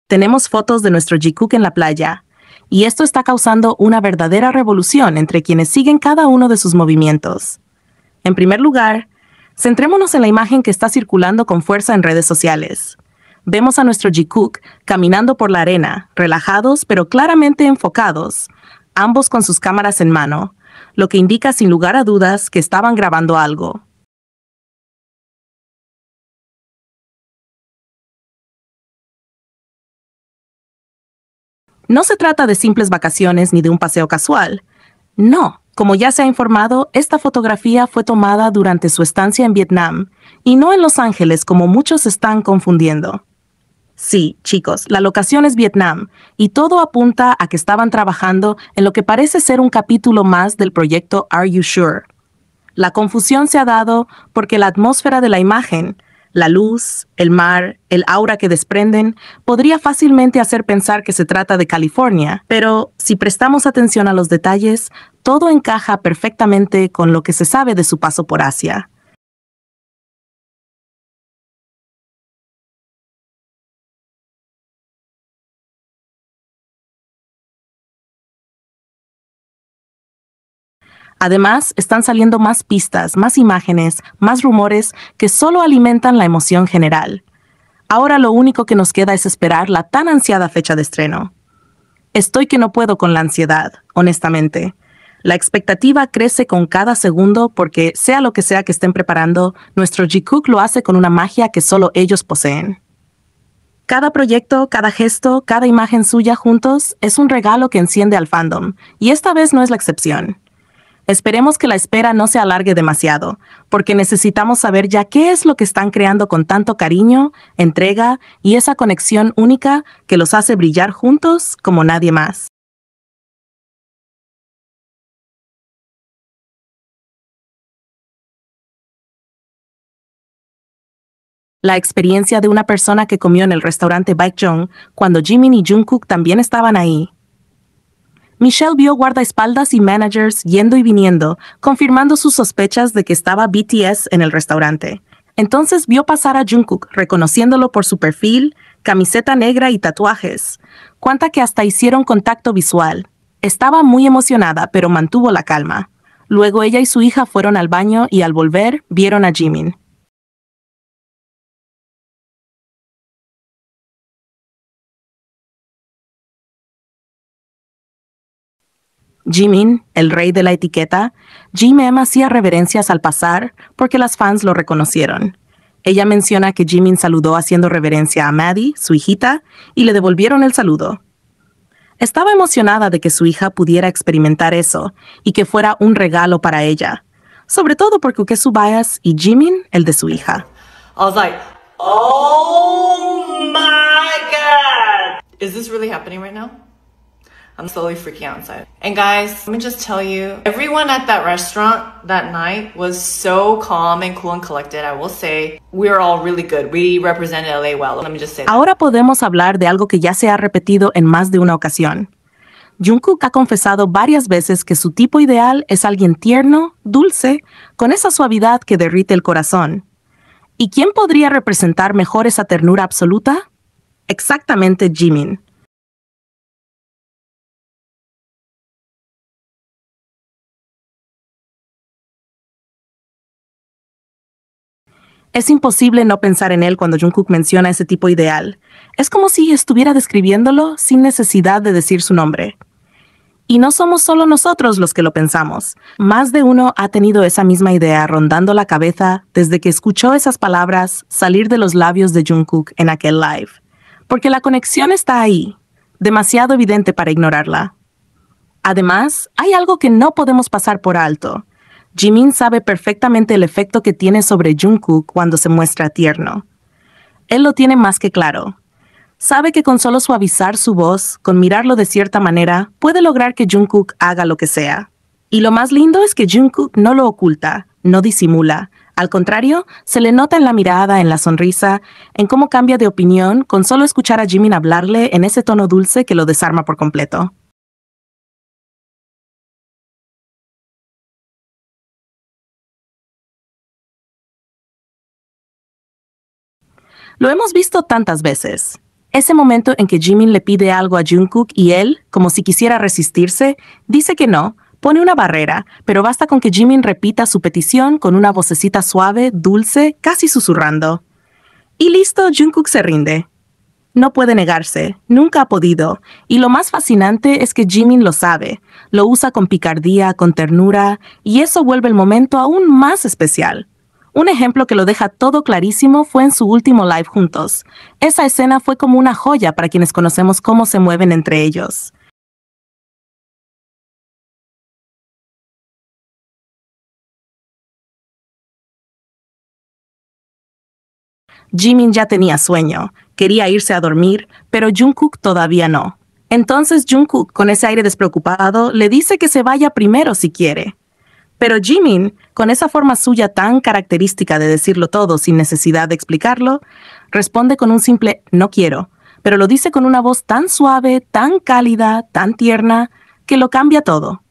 tenemos fotos de nuestro Jikook en la playa, y esto está causando una verdadera revolución entre quienes siguen cada uno de sus movimientos. En primer lugar, centrémonos en la imagen que está circulando con fuerza en redes sociales. Vemos a nuestro Jikook caminando por la arena, relajados pero claramente enfocados, ambos con sus cámaras en mano, lo que indica sin lugar a dudas que estaban grabando algo. No se trata de simples vacaciones ni de un paseo casual. No, como ya se ha informado, esta fotografía fue tomada durante su estancia en Vietnam y no en Los Ángeles como muchos están confundiendo. Sí, chicos, la locación es Vietnam y todo apunta a que estaban trabajando en lo que parece ser un capítulo más del proyecto Are You Sure? La confusión se ha dado porque la atmósfera de la imagen, la luz, el mar, el aura que desprenden, podría fácilmente hacer pensar que se trata de California, pero si prestamos atención a los detalles, todo encaja perfectamente con lo que se sabe de su paso por Asia. Además, están saliendo más pistas, más imágenes, más rumores que solo alimentan la emoción general. Ahora lo único que nos queda es esperar la tan ansiada fecha de estreno. Estoy que no puedo con la ansiedad, honestamente. La expectativa crece con cada segundo porque, sea lo que sea que estén preparando, nuestro Jikook lo hace con una magia que solo ellos poseen. Cada proyecto, cada gesto, cada imagen suya juntos es un regalo que enciende al fandom, y esta vez no es la excepción. Esperemos que la espera no se alargue demasiado, porque necesitamos saber ya qué es lo que están creando con tanto cariño, entrega y esa conexión única que los hace brillar juntos como nadie más. La experiencia de una persona que comió en el restaurante Baekjeong cuando Jimin y Jungkook también estaban ahí. Michelle vio guardaespaldas y managers yendo y viniendo, confirmando sus sospechas de que estaba BTS en el restaurante. Entonces vio pasar a Jungkook, reconociéndolo por su perfil, camiseta negra y tatuajes. Cuenta que hasta hicieron contacto visual. Estaba muy emocionada, pero mantuvo la calma. Luego ella y su hija fueron al baño y al volver vieron a Jimin. Jimin, el rey de la etiqueta, Jim hacía reverencias al pasar porque las fans lo reconocieron. Ella menciona que Jimin saludó haciendo reverencia a Maddie, su hijita, y le devolvieron el saludo. Estaba emocionada de que su hija pudiera experimentar eso y que fuera un regalo para ella, sobre todo porque es su bias y Jimin el de su hija. I was like, oh my god! Is this really happening right now? I'm slowly freaking out inside. And guys, let me just tell you, everyone at that restaurant that night was so calm and cool and collected. I will say, we were all really good. We represented LA well. Let me just say that. Ahora podemos hablar de algo que ya se ha repetido en más de una ocasión. Jungkook ha confesado varias veces que su tipo ideal es alguien tierno, dulce, con esa suavidad que derrite el corazón. ¿Y quién podría representar mejor esa ternura absoluta? Exactamente Jimin. Es imposible no pensar en él cuando Jungkook menciona ese tipo ideal. Es como si estuviera describiéndolo sin necesidad de decir su nombre. Y no somos solo nosotros los que lo pensamos. Más de uno ha tenido esa misma idea rondando la cabeza desde que escuchó esas palabras salir de los labios de Jungkook en aquel live. Porque la conexión está ahí, demasiado evidente para ignorarla. Además, hay algo que no podemos pasar por alto. Jimin sabe perfectamente el efecto que tiene sobre Jungkook cuando se muestra tierno. Él lo tiene más que claro. Sabe que con solo suavizar su voz, con mirarlo de cierta manera, puede lograr que Jungkook haga lo que sea. Y lo más lindo es que Jungkook no lo oculta, no disimula. Al contrario, se le nota en la mirada, en la sonrisa, en cómo cambia de opinión con solo escuchar a Jimin hablarle en ese tono dulce que lo desarma por completo. Lo hemos visto tantas veces. Ese momento en que Jimin le pide algo a Jungkook y él, como si quisiera resistirse, dice que no, pone una barrera, pero basta con que Jimin repita su petición con una vocecita suave, dulce, casi susurrando. Y listo, Jungkook se rinde. No puede negarse, nunca ha podido, y lo más fascinante es que Jimin lo sabe, lo usa con picardía, con ternura, y eso vuelve el momento aún más especial. Un ejemplo que lo deja todo clarísimo fue en su último live juntos. Esa escena fue como una joya para quienes conocemos cómo se mueven entre ellos. Jimin ya tenía sueño, quería irse a dormir, pero Jungkook todavía no. Entonces Jungkook, con ese aire despreocupado, le dice que se vaya primero si quiere. Pero Jimin, con esa forma suya tan característica de decirlo todo sin necesidad de explicarlo, responde con un simple "no quiero", pero lo dice con una voz tan suave, tan cálida, tan tierna, que lo cambia todo.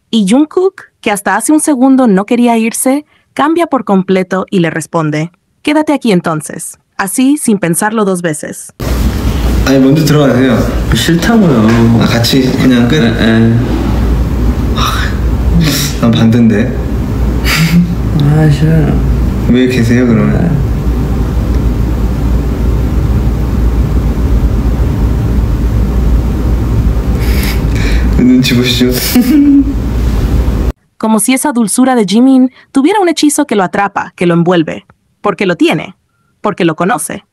Y Jungkook, que hasta hace un segundo no quería irse, cambia por completo y le responde: "Quédate aquí entonces", así sin pensarlo dos veces. 아니 먼저 들어가세요. 싫다고요. 아 같이 그냥 끝? 난 반대인데. 아 싫어요. 왜 계세요 그러면? 눈치 보시죠. Como si esa dulzura de Jimin tuviera un hechizo que lo atrapa, que lo envuelve. Porque lo tiene, porque lo conoce,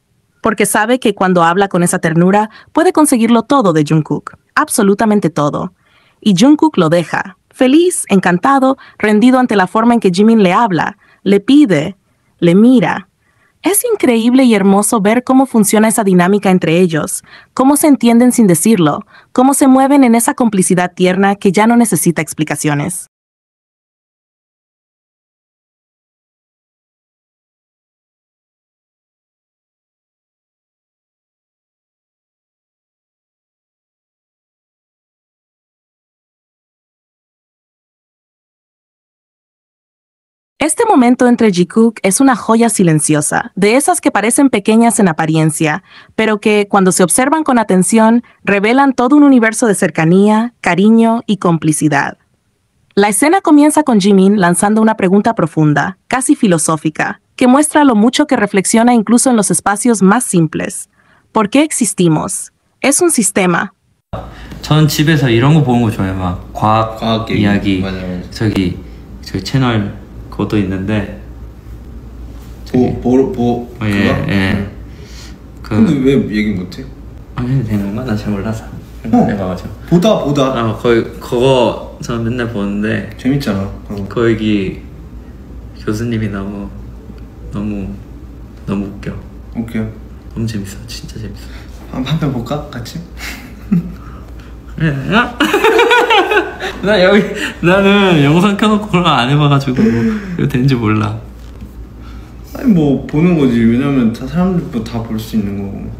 porque sabe que cuando habla con esa ternura puede conseguirlo todo de Jungkook, absolutamente todo. Y Jungkook lo deja, feliz, encantado, rendido ante la forma en que Jimin le habla, le pide, le mira. Es increíble y hermoso ver cómo funciona esa dinámica entre ellos, cómo se entienden sin decirlo, cómo se mueven en esa complicidad tierna que ya no necesita explicaciones. Este momento entre Jikook es una joya silenciosa, de esas que parecen pequeñas en apariencia, pero que, cuando se observan con atención, revelan todo un universo de cercanía, cariño y complicidad. La escena comienza con Jimin lanzando una pregunta profunda, casi filosófica, que muestra lo mucho que reflexiona incluso en los espacios más simples. ¿Por qué existimos? Es un sistema. 전 집에서 이런 거 보는 거 좋아해요. 막 과학 이야기. 맞아. 저기 채널 그것도 있는데. 그거? 예. 근데 왜 얘기 못해? 해도 되는 건가? 나 잘 몰라서. 해봐가지고. 보다. 그거 저는 맨날 보는데. 재밌잖아. 거기 교수님이 너무 웃겨. 웃겨. 너무 재밌어. 진짜 재밌어. 한 편 볼까? 같이? 그래. 나는 영상 켜놓고 그런 거 안 해봐가지고 이거 되는지 몰라. 아니 뭐 보는 거지. 왜냐면 사람들 다 볼 수 있는 거고.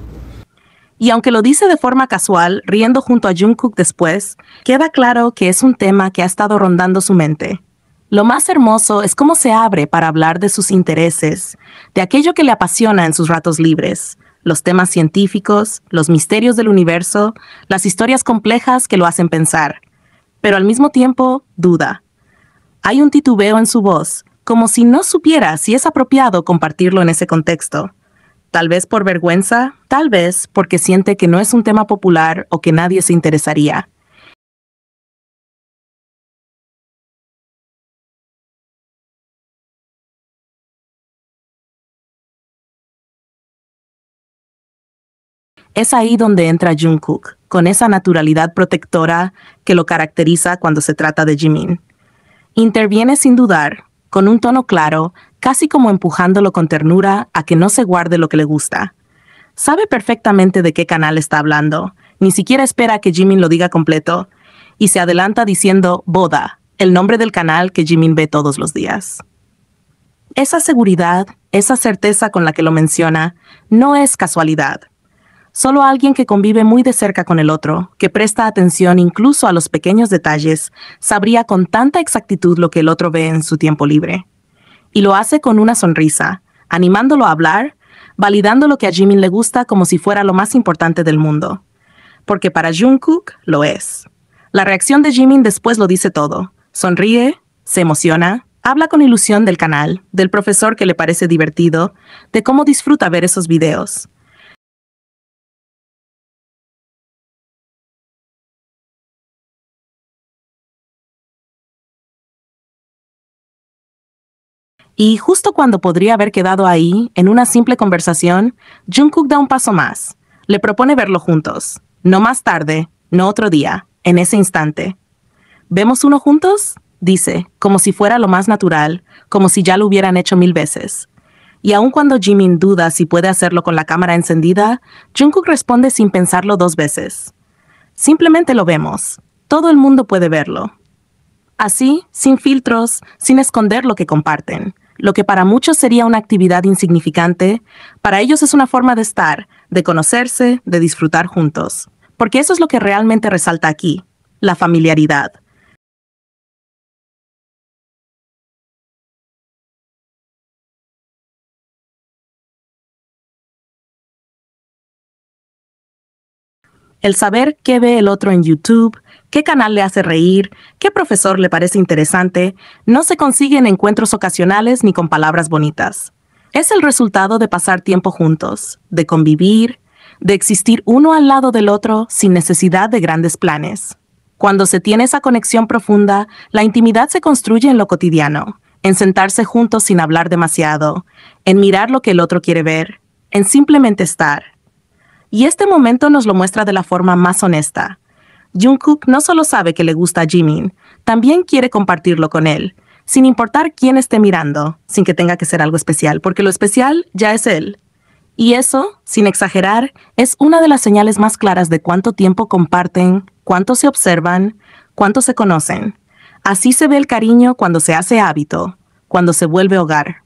Y aunque lo dice de forma casual, riendo junto a Jungkook después, queda claro que es un tema que ha estado rondando su mente. Lo más hermoso es cómo se abre para hablar de sus intereses, de aquello que le apasiona en sus ratos libres, los temas científicos, los misterios del universo, las historias complejas que lo hacen pensar. Pero al mismo tiempo, duda. Hay un titubeo en su voz, como si no supiera si es apropiado compartirlo en ese contexto. Tal vez por vergüenza, tal vez porque siente que no es un tema popular o que nadie se interesaría. Es ahí donde entra Jungkook, con esa naturalidad protectora que lo caracteriza cuando se trata de Jimin. Interviene sin dudar, con un tono claro, casi como empujándolo con ternura a que no se guarde lo que le gusta. Sabe perfectamente de qué canal está hablando, ni siquiera espera a que Jimin lo diga completo, y se adelanta diciendo Boda, el nombre del canal que Jimin ve todos los días. Esa seguridad, esa certeza con la que lo menciona, no es casualidad. Solo alguien que convive muy de cerca con el otro, que presta atención incluso a los pequeños detalles, sabría con tanta exactitud lo que el otro ve en su tiempo libre. Y lo hace con una sonrisa, animándolo a hablar, validando lo que a Jimin le gusta como si fuera lo más importante del mundo. Porque para Jungkook lo es. La reacción de Jimin después lo dice todo. Sonríe, se emociona, habla con ilusión del canal, del profesor que le parece divertido, de cómo disfruta ver esos videos. Y justo cuando podría haber quedado ahí, en una simple conversación, Jungkook da un paso más. Le propone verlo juntos. No más tarde, no otro día, en ese instante. ¿Vemos uno juntos? Dice, como si fuera lo más natural, como si ya lo hubieran hecho 1000 veces. Y aun cuando Jimin duda si puede hacerlo con la cámara encendida, Jungkook responde sin pensarlo 2 veces. Simplemente lo vemos. Todo el mundo puede verlo. Así, sin filtros, sin esconder lo que comparten. Lo que para muchos sería una actividad insignificante, para ellos es una forma de estar, de conocerse, de disfrutar juntos. Porque eso es lo que realmente resalta aquí, la familiaridad. El saber qué ve el otro en YouTube, qué canal le hace reír, qué profesor le parece interesante, no se consigue en encuentros ocasionales ni con palabras bonitas. Es el resultado de pasar tiempo juntos, de convivir, de existir uno al lado del otro sin necesidad de grandes planes. Cuando se tiene esa conexión profunda, la intimidad se construye en lo cotidiano, en sentarse juntos sin hablar demasiado, en mirar lo que el otro quiere ver, en simplemente estar. Y este momento nos lo muestra de la forma más honesta. Jungkook no solo sabe que le gusta a Jimin, también quiere compartirlo con él, sin importar quién esté mirando, sin que tenga que ser algo especial, porque lo especial ya es él. Y eso, sin exagerar, es una de las señales más claras de cuánto tiempo comparten, cuánto se observan, cuánto se conocen. Así se ve el cariño cuando se hace hábito, cuando se vuelve hogar.